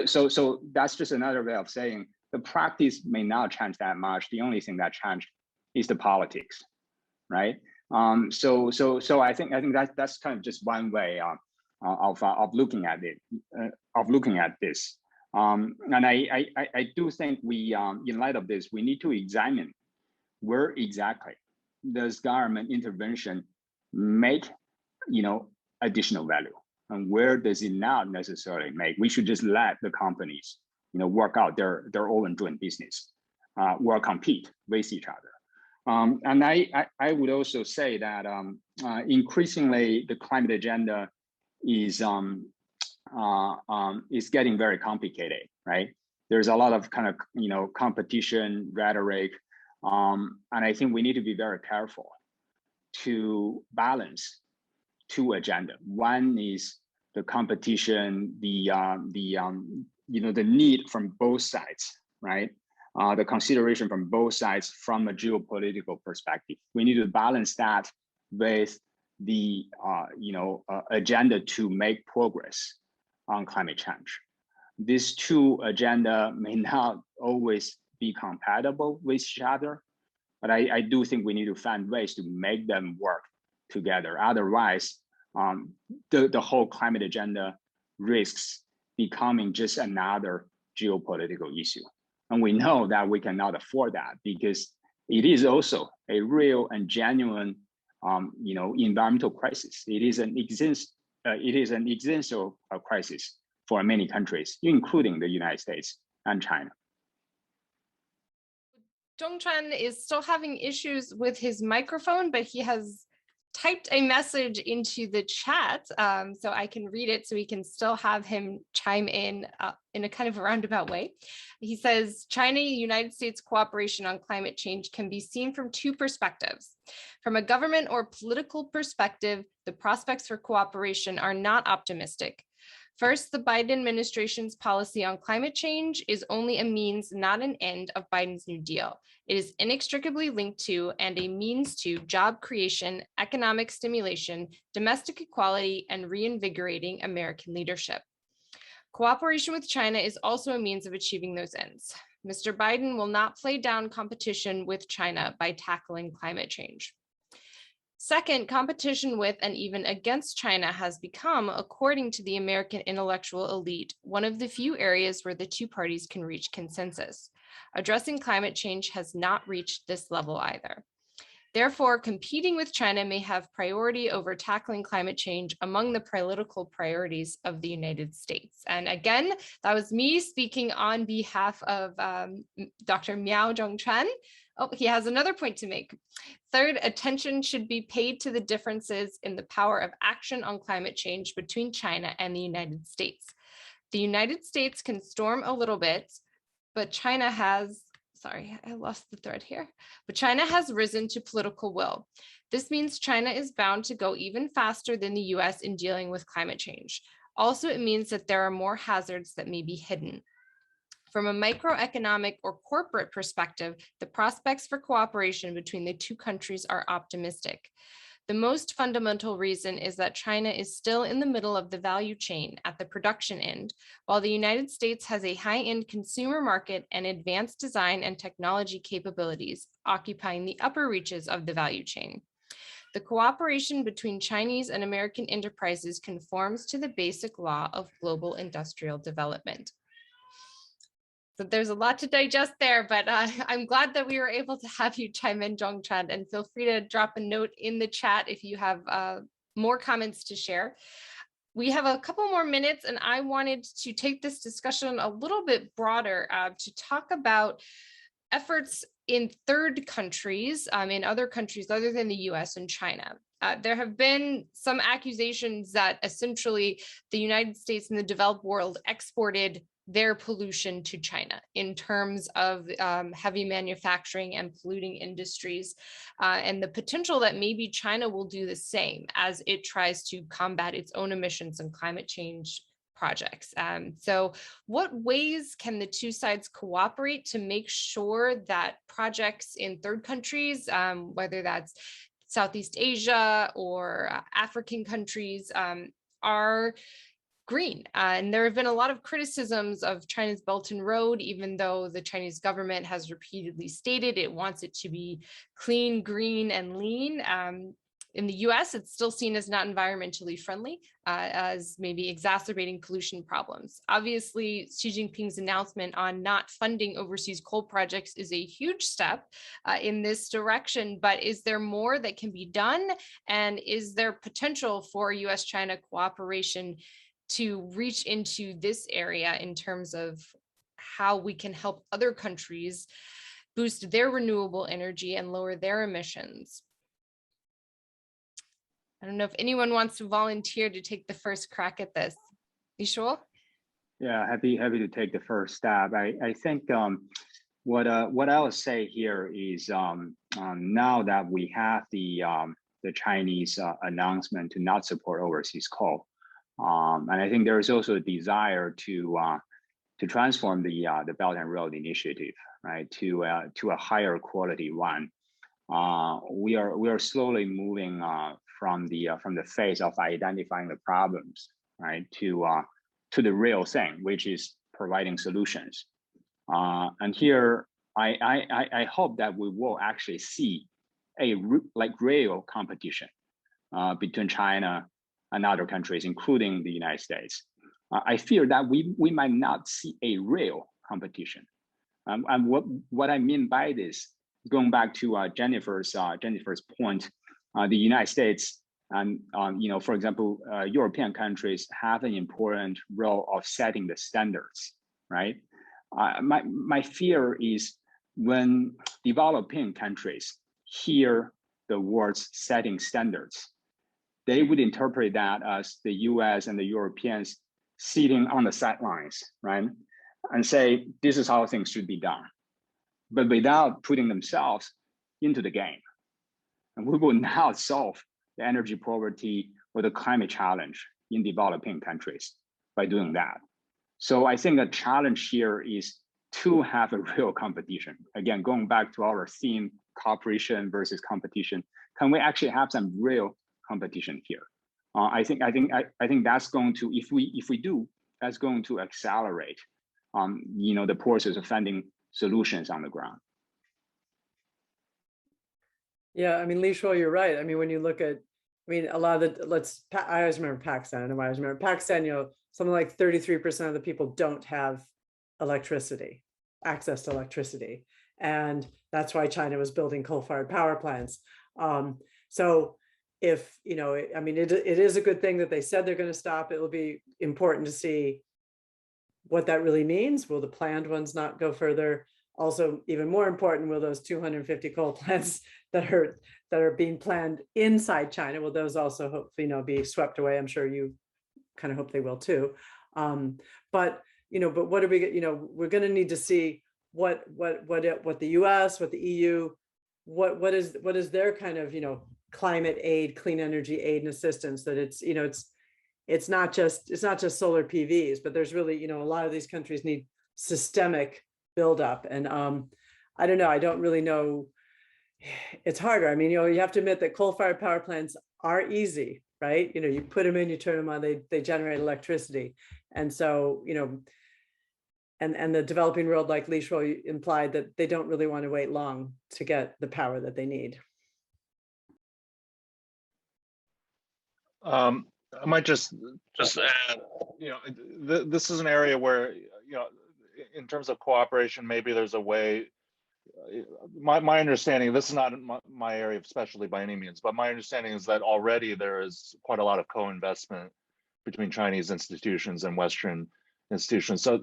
So that's just another way of saying the practice may not change that much. The only thing that changed is the politics, right? So I think that's kind of just one way of looking at it, this. And I do think we, in light of this, we need to examine where exactly does government intervention make, additional value, and where does it not necessarily make. We should just let the companies, work out their own joint business, or compete with each other. And I would also say that increasingly the climate agenda is getting very complicated, right? There's a lot of kind of competition rhetoric, and I think we need to be very careful to balance two agendas. One is the competition, the need from both sides, right? The consideration from both sides from a geopolitical perspective. We need to balance that with the agenda to make progress on climate change. These two agendas may not always be compatible with each other, but I do think we need to find ways to make them work together. Otherwise, the whole climate agenda risks becoming just another geopolitical issue. And we know that we cannot afford that, because it is also a real and genuine environmental crisis. It is an it is an existential crisis for many countries, including the United States and China. Zhongquan is still having issues with his microphone, but he has typed a message into the chat, so I can read it so we can still have him chime in a kind of roundabout way. He says, China-United States cooperation on climate change can be seen from two perspectives. From a government or political perspective, the prospects for cooperation are not optimistic. First, the Biden administration's policy on climate change is only a means, not an end of Biden's New Deal. It is inextricably linked to and a means to job creation, economic stimulation, domestic equality, and reinvigorating American leadership. Cooperation with China is also a means of achieving those ends. Mr. Biden will not play down competition with China by tackling climate change. Second, competition with and even against China has become, according to the American intellectual elite, one of the few areas where the two parties can reach consensus. Addressing climate change has not reached this level either. Therefore, competing with China may have priority over tackling climate change among the political priorities of the United States. And again, that was me speaking on behalf of Dr. Miao Zhongquan. Oh, he has another point to make. Third, attention should be paid to the differences in the power of action on climate change between China and the United States. The United States can storm a little bit, but China has, sorry, I lost the thread here, but China has risen to political will. This means China is bound to go even faster than the US in dealing with climate change. Also, it means that there are more hazards that may be hidden. From a microeconomic or corporate perspective, the prospects for cooperation between the two countries are optimistic. The most fundamental reason is that China is still in the middle of the value chain at the production end, while the United States has a high-end consumer market and advanced design and technology capabilities occupying the upper reaches of the value chain. The cooperation between Chinese and American enterprises conforms to the basic law of global industrial development. So there's a lot to digest there, but I'm glad that we were able to have you chime in, Zhongquan, and feel free to drop a note in the chat if you have more comments to share. We have a couple more minutes, and I wanted to take this discussion a little bit broader to talk about efforts in third countries, in other countries other than the US and China. There have been some accusations that essentially the United States and the developed world exported their pollution to China in terms of heavy manufacturing and polluting industries, and the potential that maybe China will do the same as it tries to combat its own emissions and climate change projects. So what ways can the two sides cooperate to make sure that projects in third countries, whether that's Southeast Asia or African countries, are green? And there have been a lot of criticisms of China's Belt and Road, even though the Chinese government has repeatedly stated it wants it to be clean, green, and lean. In the US, it's still seen as not environmentally friendly, as maybe exacerbating pollution problems. Obviously, Xi Jinping's announcement on not funding overseas coal projects is a huge step in this direction, but is there more that can be done? And is there potential for US-China cooperation to reach into this area in terms of how we can help other countries boost their renewable energy and lower their emissions? I don't know if anyone wants to volunteer to take the first crack at this. You sure? Yeah, happy to take the first stab. I think what I would say here is now that we have the Chinese announcement to not support overseas coal, and I think there is also a desire to transform the Belt and Road Initiative, right, to a higher quality one. We are slowly moving from the phase of identifying the problems, right, to the real thing, which is providing solutions. And here, I hope that we will actually see a real competition between China and other countries, including the United States. I fear that we might not see a real competition. And what I mean by this, going back to Jennifer's point, the United States And for example, European countries have an important role of setting the standards, right? My fear is when developing countries hear the words setting standards, they would interpret that as the US and the Europeans sitting on the sidelines, right? And say, this is how things should be done, but without putting themselves into the game. And we will not solve the energy poverty or the climate challenge in developing countries by doing that. So I think the challenge here is to have a real competition. Again, going back to our theme, cooperation versus competition, can we actually have some real competition here? I think that's going to, if we do, that's going to accelerate, the process of finding solutions on the ground. Yeah, I mean, Shuo, you're right. I mean, when you look at, I mean, a lot of the, I always remember Pakistan. I don't know why I always remember Pakistan, something like 33% of the people don't have electricity, access to electricity. And that's why China was building coal-fired power plants. So if, I mean, it is a good thing that they said they're going to stop. It will be important to see what that really means. Will the planned ones not go further? Also, even more important, will those 250 coal plants that are being planned inside China, will those also hopefully be swept away? I'm sure you kind of hope they will too. But what are we? We're going to need to see what the U.S., what the EU, what is their kind of climate aid, clean energy aid and assistance. That it's not just solar PVs, but there's really a lot of these countries need systemic buildup. And I don't know. I don't really know. It's harder. I mean, you have to admit that coal-fired power plants are easy, right? You put them in, you turn them on, they generate electricity. And so, and the developing world, like Shuo implied, that they don't really want to wait long to get the power that they need. I might just add, this is an area where, in terms of cooperation, maybe there's a way. My understanding, this is not my area of specialty by any means, but my understanding is that already there is quite a lot of co-investment between Chinese institutions and Western institutions. So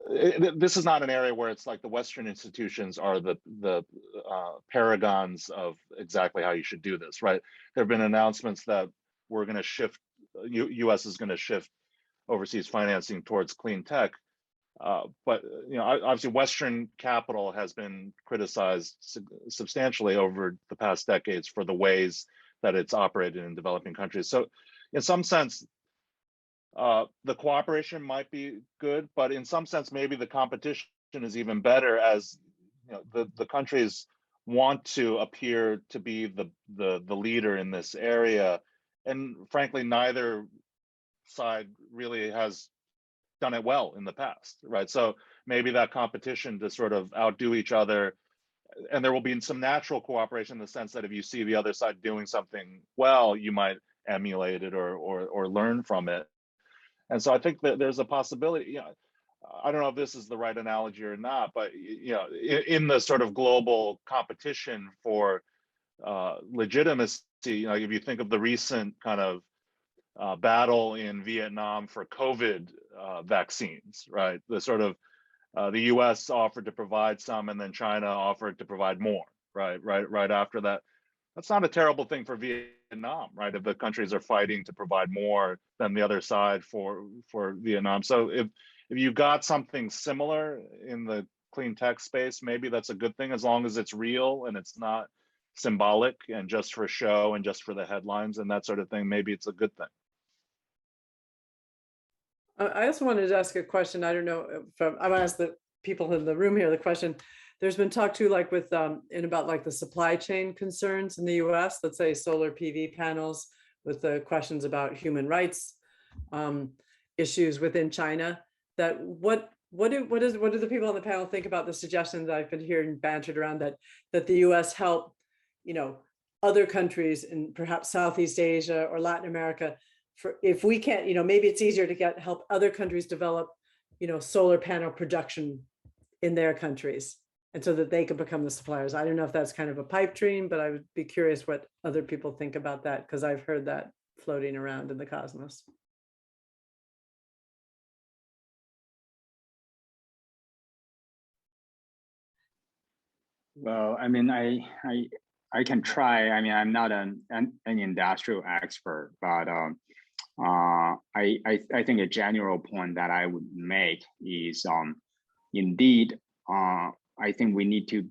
this is not an area where it's like the Western institutions are the paragons of exactly how you should do this, right? There have been announcements that we're going to shift, U.S. is going to shift overseas financing towards clean tech. But obviously Western capital has been criticized substantially over the past decades for the ways that it's operated in developing countries. So in some sense, the cooperation might be good, but in some sense, maybe the competition is even better, as the countries want to appear to be the leader in this area. And frankly, neither side really has done it well in the past, right? So maybe that competition to sort of outdo each other, and there will be some natural cooperation in the sense that if you see the other side doing something well, you might emulate it or learn from it. And so I think that there's a possibility. I don't know if this is the right analogy or not, but in the sort of global competition for legitimacy, if you think of the recent kind of battle in Vietnam for COVID vaccines, right? The sort of the U.S. offered to provide some, and then China offered to provide more, right after that. That's not a terrible thing for Vietnam, right? If the countries are fighting to provide more than the other side for Vietnam. So if you got something similar in the clean tech space, maybe that's a good thing, as long as it's real and it's not symbolic and just for show and just for the headlines and that sort of thing. Maybe it's a good thing. I also wanted to ask a question. I don't know if I want to ask the people in the room here the question. There's been talk too, like with about like the supply chain concerns in the U.S. Let's say solar PV panels, with the questions about human rights issues within China. That what do the people on the panel think about the suggestions I've been hearing bantered around that the U.S. help other countries in perhaps Southeast Asia or Latin America, for if we can't, maybe it's easier to help other countries develop solar panel production in their countries. and so that they could become the suppliers. I don't know if that's kind of a pipe dream, but I would be curious what other people think about that, because I've heard that floating around in the cosmos. Well, I mean, I can try. I mean, I'm not an industrial expert, but I think a general point that I would make is indeed I think we need to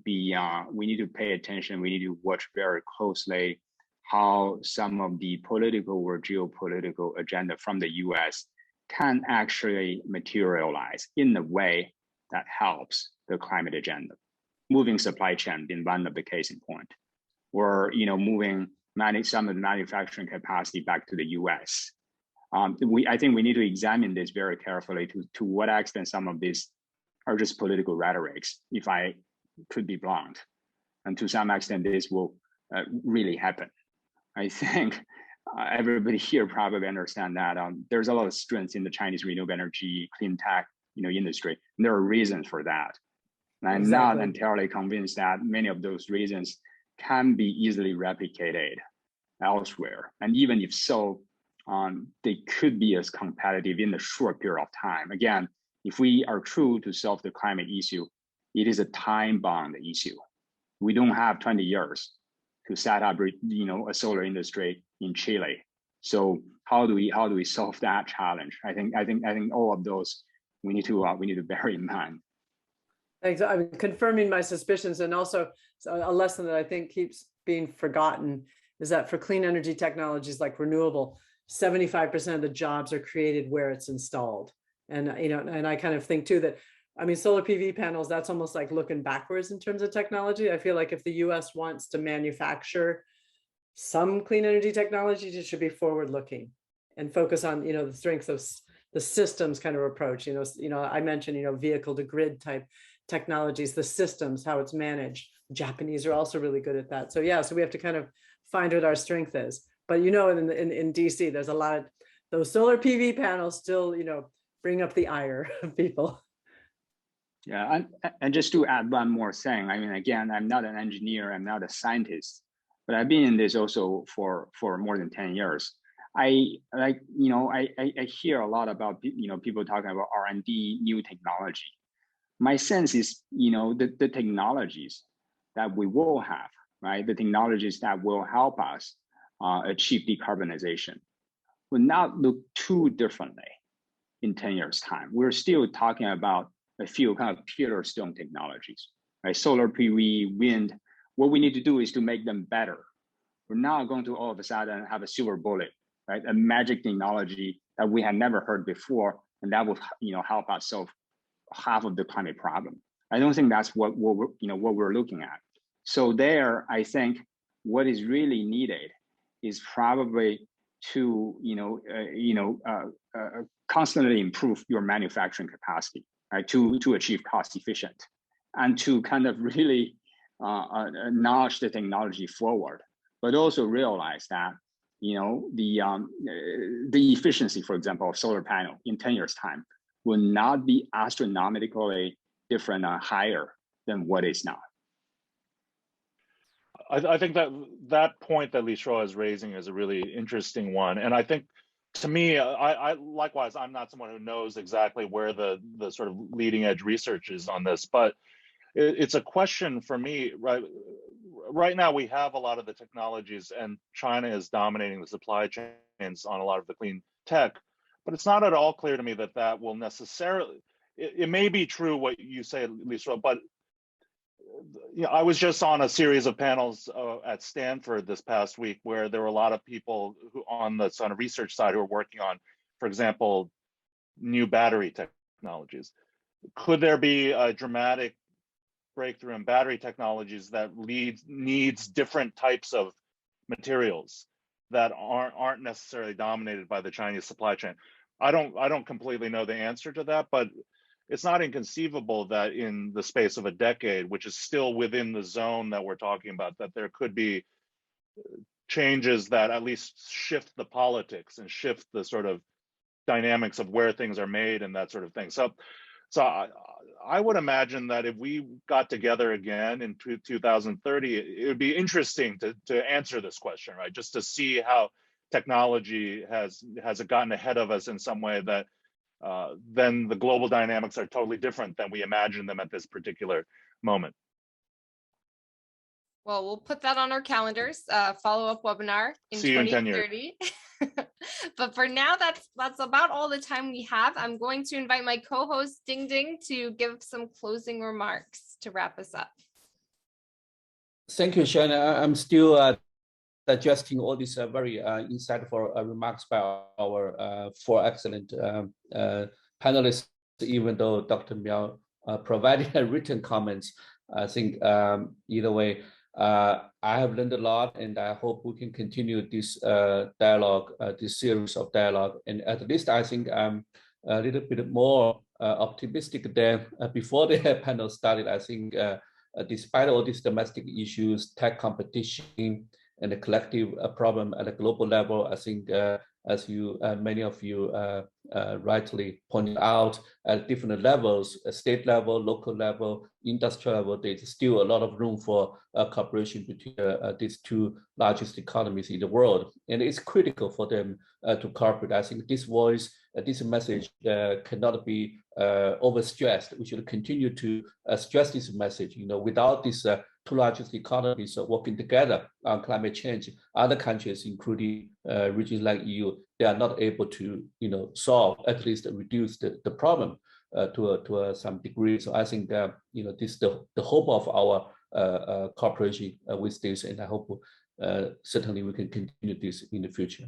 pay attention. We need to watch very closely how some of the political or geopolitical agenda from the U.S. can actually materialize in a way that helps the climate agenda. Moving supply chain being one of the case in point, or moving some of the manufacturing capacity back to the U.S. I think we need to examine this very carefully to what extent some of these are just political rhetorics, if I could be blunt, and to some extent this will really happen. I think everybody here probably understand that there's a lot of strength in the Chinese renewable energy, clean tech, industry. And there are reasons for that. And I'm not entirely convinced that many of those reasons can be easily replicated elsewhere. And even if so, they could be as competitive in the short period of time. Again, if we are true to solve the climate issue, it is a time-bound issue. We don't have 20 years to set up, a solar industry in Chile. So how do we solve that challenge? I think all of those we need to bear in mind. Thanks. I'm confirming my suspicions, and also a lesson that I think keeps being forgotten is that for clean energy technologies like renewable, 75% of the jobs are created where it's installed. And and I kind of think too that, I mean, solar PV panels, that's almost like looking backwards in terms of technology. I feel like if the US wants to manufacture some clean energy technologies, it should be forward looking and focus on, the strengths of the systems kind of approach. I mentioned, vehicle to grid type technologies, the systems, how it's managed. Japanese are also really good at that. So yeah, so we have to kind of find what our strength is. But in DC, there's a lot of those solar PV panels still, bring up the ire of people. Yeah, and just to add one more thing, I mean, again, I'm not an engineer, I'm not a scientist, but I've been in this also for more than 10 years. I hear a lot about people talking about R&D, new technology. My sense is, the technologies that we will have, right? The technologies that will help us achieve decarbonization will not look too differently in 10 years' time. We're still talking about a few kind of pillar stone technologies, right? Solar PV, wind. What we need to do is to make them better. We're not going to all of a sudden have a silver bullet, right? A magic technology that we had never heard before, and that will, help us solve half of the climate problem. I don't think that's what we're looking at. So there, I think what is really needed is probably to constantly improve your manufacturing capacity, right? To achieve cost efficient, and to kind of really nudge the technology forward, but also realize that the efficiency, for example, of solar panel in 10 years time will not be astronomically different or higher than what is now. I think that point that Li Shuo is raising is a really interesting one. And I think, to me, I likewise, I'm not someone who knows exactly where the sort of leading edge research is on this, but it's a question for me, right? Right now, we have a lot of the technologies, and China is dominating the supply chains on a lot of the clean tech, but it's not at all clear to me that that will necessarily, it may be true what you say, Li Shuo, but I was just on a series of panels at Stanford this past week where there were a lot of people who on the research side who are working on, for example, new battery technologies. Could there be a dramatic breakthrough in battery technologies that needs different types of materials that aren't necessarily dominated by the Chinese supply chain? I don't completely know the answer to that, but it's not inconceivable that in the space of a decade, which is still within the zone that we're talking about, that there could be changes that at least shift the politics and shift the sort of dynamics of where things are made and that sort of thing. So So I would imagine that if we got together again in 2030, it would be interesting to answer this question, right? Just to see how technology has gotten ahead of us in some way that then the global dynamics are totally different than we imagine them at this particular moment. Well, we'll put that on our calendars, follow-up webinar in See you in 10 years. 2030. But for now, that's about all the time we have. I'm going to invite my co-host Ding Ding to give some closing remarks to wrap us up. Thank you, Shannon. I'm still digesting all these very insightful remarks by our four excellent panelists, even though Dr. Miao provided written comments. I think either way, I have learned a lot, and I hope we can continue this dialogue, this series of dialogue. And at least I think I'm a little bit more optimistic than before the panel started. I think despite all these domestic issues, tech competition, and the collective problem at a global level, I think as many of you rightly pointed out, at different levels, state level, local level, industrial level, there's still a lot of room for cooperation between these two largest economies in the world. And it's critical for them to cooperate. I think this voice, this message cannot be overstressed. We should continue to stress this message. Without these two largest economies working together on climate change, other countries, including regions like EU, they are not able to, solve, at least reduce the problem to some degree. So I think that, this is the hope of our cooperation with this, and I hope certainly we can continue this in the future.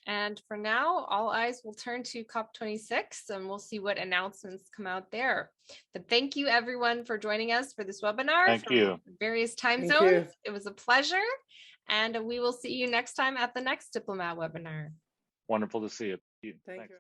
And for now, all eyes will turn to COP26, and we'll see what announcements come out there. But thank you, everyone, for joining us for this webinar. Thank you. Various time Thank zones. you. It was a pleasure. And we will see you next time at the next Diplomat webinar. Wonderful to see you. Thank you.